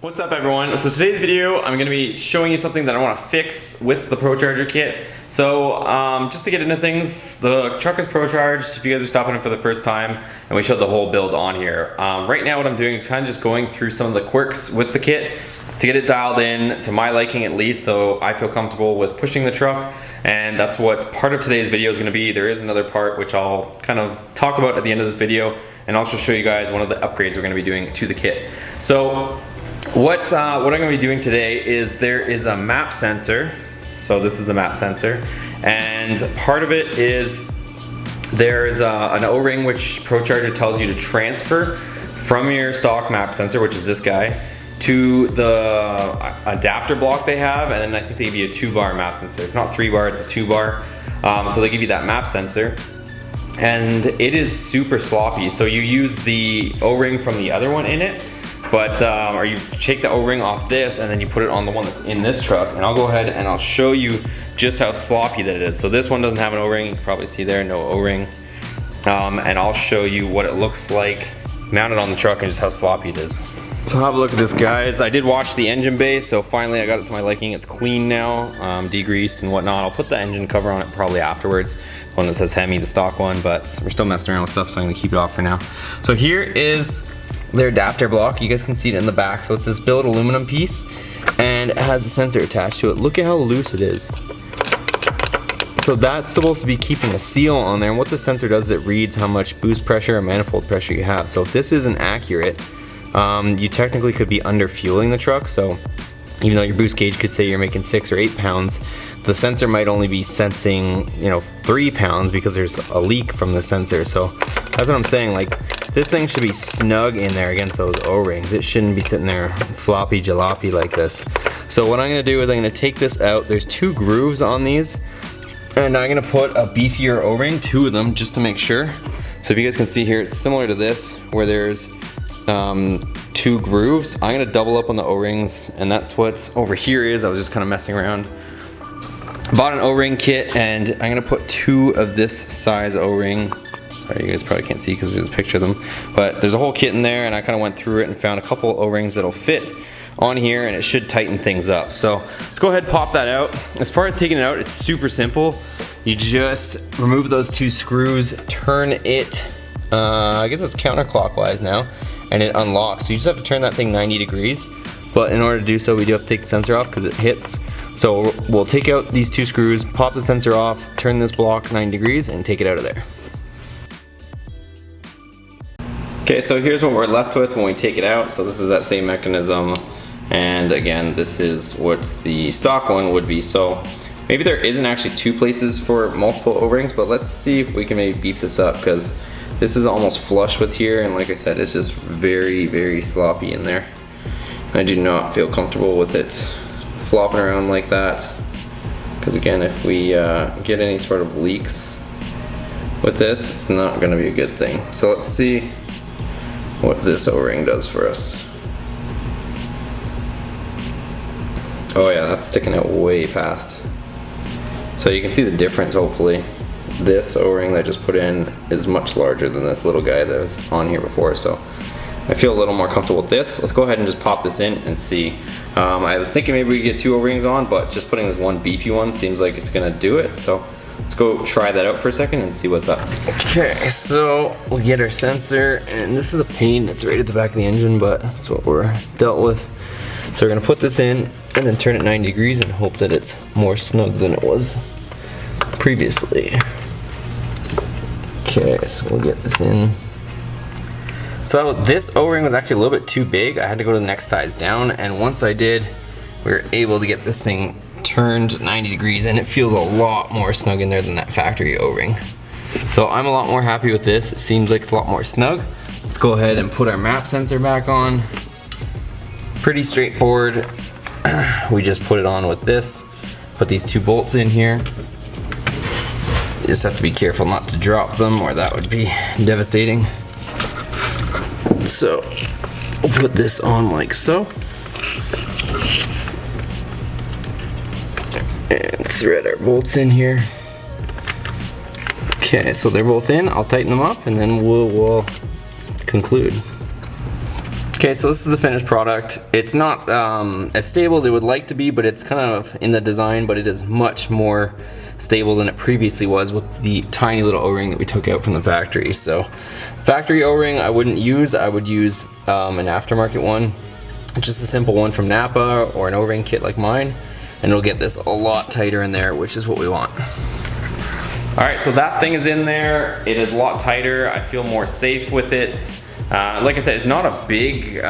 What's up everyone? So today's video I'm going to be showing you something that I want to fix with the ProCharger kit. So just to get into things, the truck is ProCharged if you guys are stopping in for the first time, and we showed the whole build on here. Right now what I'm doing is kind of just going through some of the quirks with the kit to get it dialed in to my liking at least, so I feel comfortable with pushing the truck, and that's what part of today's video is going to be. There is another part which I'll kind of talk about at the end of this video, and also show you guys one of the upgrades we're going to be doing to the kit. So what I'm going to be doing today is there is a map sensor. So this is the map sensor, and part of it is there's an O-ring which ProCharger tells you to transfer from your stock map sensor, which is this guy, to the adapter block they have, and then I think they give you a 2-bar map sensor. It's not 3-bar, it's a 2-bar. So they give you that map sensor, and it is super sloppy. So you use the O-ring from the other one in it, but or you take the O-ring off this and then you put it on the one that's in this truck, and I'll go ahead and I'll show you just how sloppy that it is. So this one doesn't have an O-ring, you can probably see there, no O-ring, and I'll show you what it looks like mounted on the truck and just how sloppy it is. So have a look at this, guys. I did wash the engine bay, so finally I got it to my liking. It's clean now, degreased and whatnot. I'll put the engine cover on it probably afterwards, one that says HEMI, the stock one, but we're still messing around with stuff, so I'm gonna keep it off for now. So here is their adapter block. You guys can see it in the back. So it's this billet aluminum piece, and it has a sensor attached to it. Look at how loose it is. So that's supposed to be keeping a seal on there, and what the sensor does is it reads how much boost pressure or manifold pressure you have. So if this isn't accurate, you technically could be under fueling the truck. So even though your boost gauge could say you're making 6 or 8 pounds, the sensor might only be sensing 3 pounds because there's a leak from the sensor. So that's what I'm saying, like this thing should be snug in there against those O-rings. It shouldn't be sitting there floppy jalopy like this. So what I'm gonna do is I'm gonna take this out. There's 2 grooves on these, and I'm gonna put a beefier O-ring, 2 of them, just to make sure. So if you guys can see here, it's similar to this where there's 2 grooves. I'm gonna double up on the O-rings, and that's what over here is. I was just kind of messing around. Bought an O-ring kit, and I'm gonna put 2 of this size O-ring. Sorry, you guys probably can't see because there's a picture of them, but there's a whole kit in there, and I kind of went through it and found a couple O-rings that'll fit on here, and it should tighten things up. So let's go ahead and pop that out. As far as taking it out, it's super simple. You just remove those 2 screws, turn it, I guess it's counterclockwise now, and it unlocks. So you just have to turn that thing 90 degrees, but in order to do so, we do have to take the sensor off because it hits. So we'll take out these 2 screws, pop the sensor off, turn this block 90 degrees, and take it out of there. Okay, so here's what we're left with when we take it out. So this is that same mechanism, and again, this is what the stock one would be. So maybe there isn't actually 2 places for multiple O-rings, but let's see if we can maybe beef this up, because this is almost flush with here, and like I said, it's just very, very sloppy in there. I do not feel comfortable with it flopping around like that, because again, if we get any sort of leaks with this, it's not going to be a good thing. So let's see what this O-ring does for us. Oh yeah, that's sticking out way past. So you can see the difference, hopefully. This O-ring that I just put in is much larger than this little guy that was on here before, so I feel a little more comfortable with this. Let's go ahead and just pop this in and see. I was thinking maybe we could get 2 O-rings on, but just putting this one beefy one seems like it's gonna do it. So let's go try that out for a second and see what's up. Okay, so we get our sensor, and this is a pain. It's right at the back of the engine, but that's what we're dealt with. So we're gonna put this in and then turn it 90 degrees and hope that it's more snug than it was previously. Okay, so we'll get this in. So this O-ring was actually a little bit too big. I had to go to the next size down, and once I did, we were able to get this thing turned 90 degrees, and it feels a lot more snug in there than that factory O-ring. So I'm a lot more happy with this. It seems like it's a lot more snug. Let's go ahead and put our map sensor back on. Pretty straightforward. We just put it on with this. Put these 2 bolts in here. You just have to be careful not to drop them, or that would be devastating. So we'll put this on like so. And thread our bolts in here. Okay, so they're both in. I'll tighten them up and then we'll conclude. Okay, so this is the finished product. It's not as stable as it would like to be, but it's kind of in the design, but it is much more stable than it previously was with the tiny little O-ring that we took out from the factory. So factory O-ring I wouldn't use. I would use an aftermarket one, just a simple one from Napa or an O-ring kit like mine, and it'll get this a lot tighter in there, which is what we want. Alright, so that thing is in there. It is a lot tighter. I feel more safe with it. Like I said, it's not a big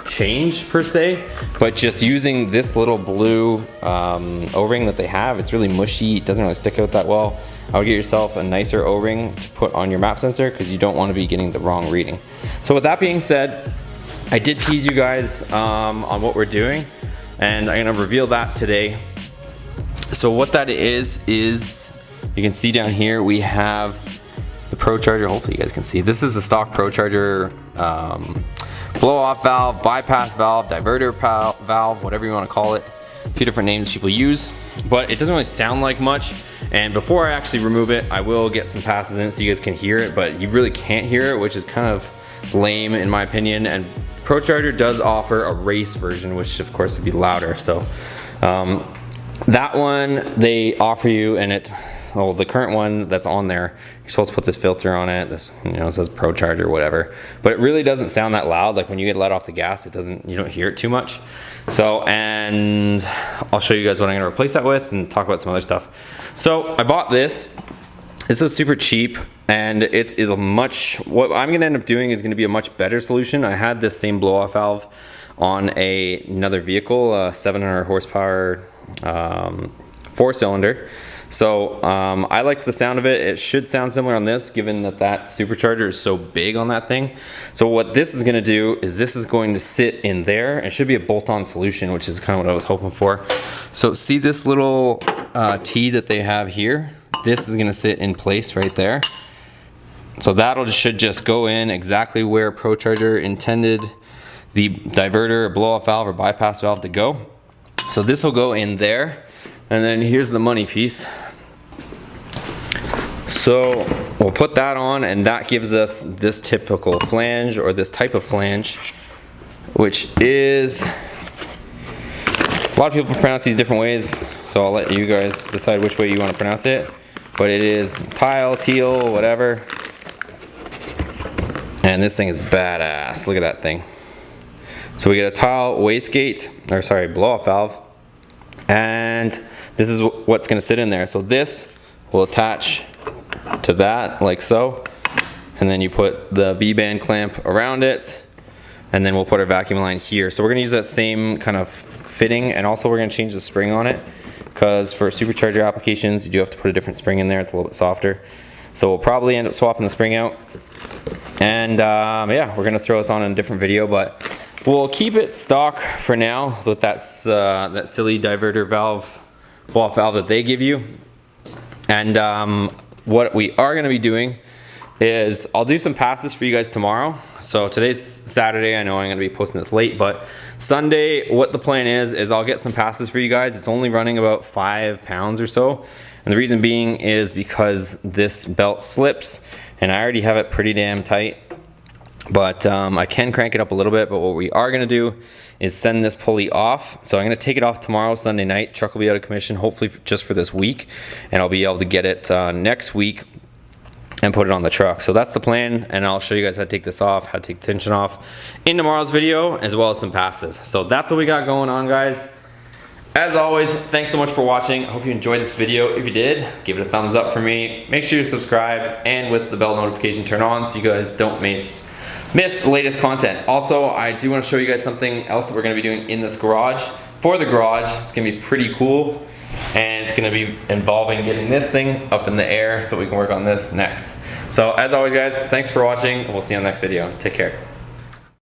change per se, but just using this little blue O-ring that they have, it's really mushy, it doesn't really stick out that well. I would get yourself a nicer O-ring to put on your map sensor because you don't want to be getting the wrong reading. So with that being said, I did tease you guys on what we're doing, and I'm going to reveal that today. So what that is you can see down here we have the ProCharger. Hopefully you guys can see. This is the stock ProCharger blow-off valve, bypass valve, diverter valve, whatever you want to call it. A few different names people use, but it doesn't really sound like much. And before I actually remove it, I will get some passes in it so you guys can hear it, but you really can't hear it, which is kind of lame in my opinion. And ProCharger does offer a race version, which of course would be louder. So that one they offer you, and the current one that's on there, you're supposed to put this filter on it. This, it says ProCharger or whatever, but it really doesn't sound that loud. Like when you get let off the gas, you don't hear it too much. So, and I'll show you guys what I'm gonna replace that with and talk about some other stuff. So I bought this. This is super cheap, and it is what I'm gonna end up doing is gonna be a much better solution. I had this same blow-off valve on another vehicle, 700 horsepower, 4-cylinder. So I liked the sound of it. It should sound similar on this, given that supercharger is so big on that thing. So what this is gonna do is this is going to sit in there. It should be a bolt-on solution, which is kind of what I was hoping for. So see this little T that they have here? This is gonna sit in place right there. So should just go in exactly where ProCharger intended the diverter, or blow-off valve, or bypass valve to go. So this will go in there. And then here's the money piece. So we'll put that on, and that gives us this typical flange, or this type of flange, which is, a lot of people pronounce these different ways, so I'll let you guys decide which way you want to pronounce it. But it is tile, teal, whatever. And this thing is badass. Look at that thing. So we get a tile wastegate, or sorry, blow-off valve. And this is what's going to sit in there. So this will attach to that like so, and then you put the V-band clamp around it, and then we'll put our vacuum line here. So we're going to use that same kind of fitting, and also we're going to change the spring on it, because for supercharger applications you do have to put a different spring in there. It's a little bit softer. So we'll probably end up swapping the spring out, and yeah, we're going to throw this on in a different video, but we'll keep it stock for now with that silly diverter valve, blow-off valve that they give you. And what we are going to be doing is I'll do some passes for you guys tomorrow. So today's Saturday. I know I'm going to be posting this late, but Sunday, what the plan is I'll get some passes for you guys. It's only running about 5 pounds or so. And the reason being is because this belt slips, and I already have it pretty damn tight. But I can crank it up a little bit, but what we are going to do is send this pulley off. So I'm going to take it off tomorrow, Sunday night. Truck will be out of commission, hopefully just for this week, and I'll be able to get it next week and put it on the truck. So that's the plan, and I'll show you guys how to take this off, how to take the tension off in tomorrow's video, as well as some passes. So that's what we got going on, guys. As always, thanks so much for watching. I hope you enjoyed this video. If you did, give it a thumbs up for me. Make sure you're subscribed and with the bell notification turned on so you guys don't miss the latest content. Also, I do want to show you guys something else that we're going to be doing in this garage. For the garage, it's going to be pretty cool, and it's going to be involving getting this thing up in the air so we can work on this next. So as always, guys, thanks for watching. We'll see you on the next video. Take care.